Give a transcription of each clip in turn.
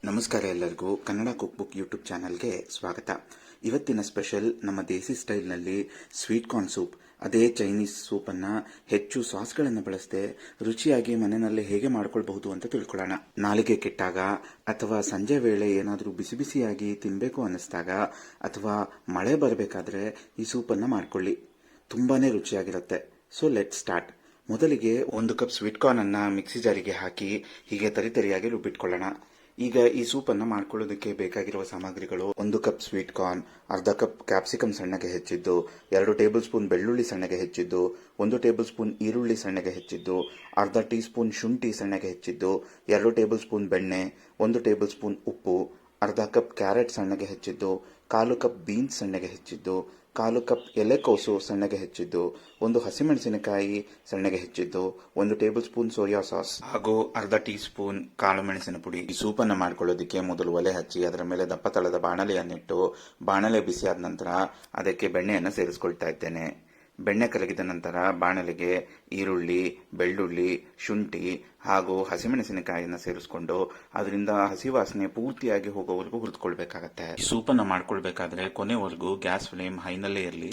ನಮಸ್ಕಾರ ಎಲ್ಲರಿಗೂ Kannada cook book YouTube ಚಾನಲ್ಗೆ ಸ್ವಾಗತ. ಇವತ್ತಿನ ಸ್ಪೆಷಲ್ ನಮ್ಮ ದೇಸಿ ಸ್ಟೈಲ್ನಲ್ಲಿ ಸ್ವೀಟ್ ಕಾರ್ನ್ ಸೂಪ್. ಅದೇ ಚೈನೀಸ್ ಸೂಪನ್ನು ಹೆಚ್ಚು ಸಾಸ್ಗಳನ್ನು ಬಳಸದೆ ರುಚಿಯಾಗಿ ಮನೆಯಲ್ಲಿ ಹೇಗೆ ಮಾಡ್ಕೊಳ್ಬಹುದು ಅಂತ ತಿಳ್ಕೊಳ್ಳೋಣ. ನಾಲಿಗೆ ಕೆಟ್ಟಾಗ ಅಥವಾ ಸಂಜೆ ವೇಳೆ ಏನಾದರೂ ಬಿಸಿ ಬಿಸಿಯಾಗಿ ತಿನ್ನಬೇಕು ಅನ್ನಿಸ್ದಾಗ ಅಥವಾ ಮಳೆ ಬರಬೇಕಾದ್ರೆ ಈ ಸೂಪನ್ನು ಮಾಡ್ಕೊಳ್ಳಿ. ತುಂಬಾನೇ ರುಚಿಯಾಗಿರುತ್ತೆ. So let start. ಮೊದಲಿಗೆ 1 ಕಪ್ ಸ್ವೀಟ್ ಕಾರ್ನ್ ಅನ್ನ ಮಿಕ್ಸಿ ಜಾರಿಗೆ ಹಾಕಿ ಹೀಗೆ ತರಿತರಿಯಾಗಿ ರುಬ್ಬಿಟ್ಕೊಳ್ಳೋಣ. ಈಗ ಈ ಸೂಪನ್ನು ಮಾಡ್ಕೊಳ್ಳೋದಕ್ಕೆ ಬೇಕಾಗಿರುವ ಸಾಮಗ್ರಿಗಳು: 1 ಕಪ್ ಸ್ವೀಟ್ ಕಾರ್ನ್, ಅರ್ಧ ಕಪ್ ಕ್ಯಾಪ್ಸಿಕಮ್ ಸಣ್ಣಗೆ ಹೆಚ್ಚಿದ್ದು, 2 ಟೇಬಲ್ ಸ್ಪೂನ್ ಬೆಳ್ಳುಳ್ಳಿ ಸಣ್ಣಗೆ ಹೆಚ್ಚಿದ್ದು, 1 ಟೇಬಲ್ ಸ್ಪೂನ್ ಈರುಳ್ಳಿ ಸಣ್ಣಗೆ ಹೆಚ್ಚಿದ್ದು, ಅರ್ಧ ಟೀ ಸ್ಪೂನ್ ಶುಂಠಿ ಸಣ್ಣಗೆ ಹೆಚ್ಚಿದ್ದು, 2 ಟೇಬಲ್ ಸ್ಪೂನ್ ಬೆಣ್ಣೆ, 1 ಟೇಬಲ್ ಸ್ಪೂನ್ ಉಪ್ಪು, ಅರ್ಧ ಕಪ್ ಕ್ಯಾರೆಟ್ ಸಣ್ಣಗೆ ಹೆಚ್ಚಿದ್ದು, 1/4 ಕಪ್ ಬೀನ್ಸ್ ಸಣ್ಣಗೆ ಹೆಚ್ಚಿದ್ದು, 1/4 ಕಪ್ ಎಲೆಕೋಸು ಸಣ್ಣಗೆ ಹೆಚ್ಚಿದ್ದು, 1 ಹಸಿಮೆಣಸಿನಕಾಯಿ ಸಣ್ಣಗೆ ಹೆಚ್ಚಿದ್ದು, 1 ಟೇಬಲ್ ಸ್ಪೂನ್ ಸೋಯಾ ಸಾಸ್ ಹಾಗೂ ಅರ್ಧ ಟೀ ಸ್ಪೂನ್ ಕಾಳು ಮೆಣಸಿನ ಪುಡಿ. ಈ ಸೂಪನ್ನು ಮಾಡ್ಕೊಳ್ಳೋದಕ್ಕೆ ಮೊದಲು ಒಲೆ ಹಚ್ಚಿ ಅದರ ಮೇಲೆ ದಪ್ಪ ತಳದ ಬಾಣಲೆಯನ್ನಿಟ್ಟು ಬಾಣಲೆ ಬಿಸಿಯಾದ ನಂತರ ಅದಕ್ಕೆ ಬೆಣ್ಣೆಯನ್ನು ಸೇರಿಸ್ಕೊಳ್ತಾ ಇದ್ದೇನೆ. ಬೆಣ್ಣೆ ಕರಗಿದ ನಂತರ ಬಾಣಲೆಗೆ ಈರುಳ್ಳಿ, ಬೆಳ್ಳುಳ್ಳಿ, ಶುಂಠಿ ಹಾಗೂ ಹಸಿಮೆಣಸಿನಕಾಯಿಯನ್ನು ಸೇರಿಸ್ಕೊಂಡು ಅದರಿಂದ ಹಸಿ ವಾಸನೆ ಪೂರ್ತಿಯಾಗಿ ಹೋಗೋವರೆಗೂ ಹುರಿದುಕೊಳ್ಬೇಕಾಗತ್ತೆ. ಈ ಸೂಪನ್ನು ಮಾಡ್ಕೊಳ್ಬೇಕಾದ್ರೆ ಕೊನೆವರೆಗೂ ಗ್ಯಾಸ್ ಫ್ಲೇಮ್ ಹೈನಲ್ಲೇ ಇರಲಿ.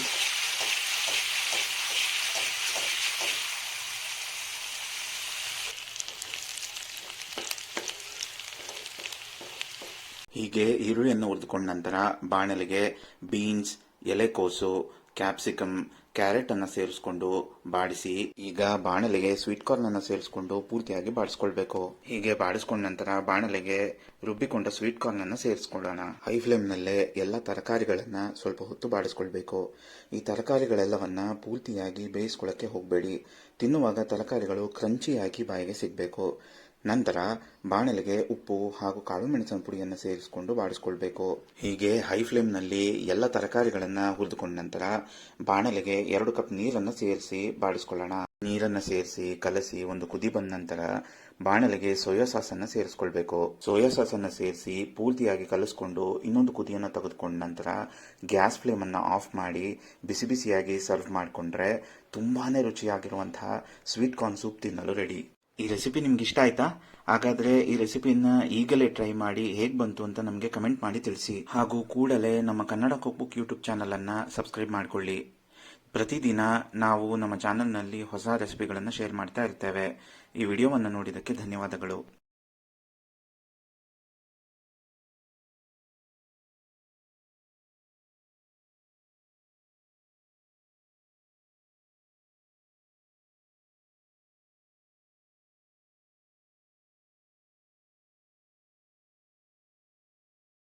ಹೀಗೆ ಈರುಳ್ಳಿಯನ್ನು ಹುರಿದುಕೊಂಡ ನಂತರ ಬಾಣಲೆಗೆ ಬೀನ್ಸ್, ಎಲೆಕೋಸು, ಕ್ಯಾಪ್ಸಿಕಮ್, ಕ್ಯಾರೆಟ್ ಅನ್ನು ಸೇರಿಸ್ಕೊಂಡು ಬಾಡಿಸಿ ಈಗ ಬಾಣಲೆಗೆ ಸ್ವೀಟ್ ಕಾರ್ನ್ ಅನ್ನು ಸೇರಿಸ್ಕೊಂಡು ಪೂರ್ತಿಯಾಗಿ ಬಾಡಿಸ್ಕೊಳ್ಬೇಕು. ಹೀಗೆ ಬಾಡಿಸ್ಕೊಂಡ ನಂತರ ಬಾಣಲೆಗೆ ರುಬ್ಬಿಕೊಂಡ ಸ್ವೀಟ್ ಕಾರ್ನ್ ಅನ್ನು ಸೇರಿಸ್ಕೊಳ್ಳೋಣ. ಹೈ ಫ್ಲೇಮ್ ನಲ್ಲೇ ಎಲ್ಲ ತರಕಾರಿಗಳನ್ನ ಸ್ವಲ್ಪ ಹೊತ್ತು ಬಾಡಿಸ್ಕೊಳ್ಬೇಕು. ಈ ತರಕಾರಿಗಳೆಲ್ಲವನ್ನ ಪೂರ್ತಿಯಾಗಿ ಬೇಯಿಸ್ಕೊಳ್ಳಕ್ಕೆ ಹೋಗಬೇಡಿ. ತಿನ್ನುವಾಗ ತರಕಾರಿಗಳು ಕ್ರಂಚಿಯಾಗಿ ಬಾಯಿಗೆ ಸಿಗಬೇಕು. ನಂತರ ಬಾಣಲೆಗೆ ಉಪ್ಪು ಹಾಗೂ ಕಾಳು ಮೆಣಸಿನ ಪುಡಿಯನ್ನು ಸೇರಿಸಿಕೊಂಡು ಬಾಡಿಸ್ಕೊಳ್ಬೇಕು. ಹೀಗೆ ಹೈ ಫ್ಲೇಮ್ನಲ್ಲಿ ಎಲ್ಲ ತರಕಾರಿಗಳನ್ನು ಹುರಿದುಕೊಂಡ ನಂತರ ಬಾಣಲೆಗೆ 2 ಕಪ್ ನೀರನ್ನು ಸೇರಿಸಿ ಬಾಡಿಸ್ಕೊಳ್ಳೋಣ. ನೀರನ್ನು ಸೇರಿಸಿ ಕಲಸಿ ಒಂದು ಕುದಿ ಬಂದ ನಂತರ ಬಾಣಲೆಗೆ ಸೋಯಾ ಸಾಸ್ ಅನ್ನು ಸೇರಿಸ್ಕೊಳ್ಬೇಕು. ಸೋಯಾ ಸಾಸ್ ಅನ್ನು ಸೇರಿಸಿ ಪೂರ್ತಿಯಾಗಿ ಕಲಿಸ್ಕೊಂಡು ಇನ್ನೊಂದು ಕುದಿಯನ್ನು ತೆಗೆದುಕೊಂಡ ನಂತರ ಗ್ಯಾಸ್ ಫ್ಲೇಮ್ ಅನ್ನು ಆಫ್ ಮಾಡಿ ಬಿಸಿ ಬಿಸಿಯಾಗಿ ಸರ್ವ್ ಮಾಡಿಕೊಂಡ್ರೆ ತುಂಬಾನೇ ರುಚಿಯಾಗಿರುವಂತಹ ಸ್ವೀಟ್ ಕಾರ್ನ್ ಸೂಪ್ ತಿನ್ನಲು ರೆಡಿ. ಈ ರೆಸಿಪಿ ನಿಮ್ಗೆ ಇಷ್ಟ ಆಯ್ತಾ? ಹಾಗಾದ್ರೆ ಈ ರೆಸಿಪಿನ ಈಗಲೇ ಟ್ರೈ ಮಾಡಿ ಹೇಗೆ ಬಂತು ಅಂತ ನಮಗೆ ಕಮೆಂಟ್ ಮಾಡಿ ತಿಳಿಸಿ. ಹಾಗೂ ಕೂಡಲೇ ನಮ್ಮ Kannada cook book YouTube channel ಅನ್ನ ಸಬ್ಸ್ಕ್ರೈಬ್ ಮಾಡಿಕೊಳ್ಳಿ. ಪ್ರತಿದಿನ ನಾವು ನಮ್ಮ ಚಾನೆಲ್ನಲ್ಲಿ ಹೊಸ ರೆಸಿಪಿಗಳನ್ನು ಶೇರ್ ಮಾಡ್ತಾ ಇರ್ತೇವೆ. ಈ ವಿಡಿಯೋವನ್ನು ನೋಡಿದ್ದಕ್ಕೆ ಧನ್ಯವಾದಗಳು.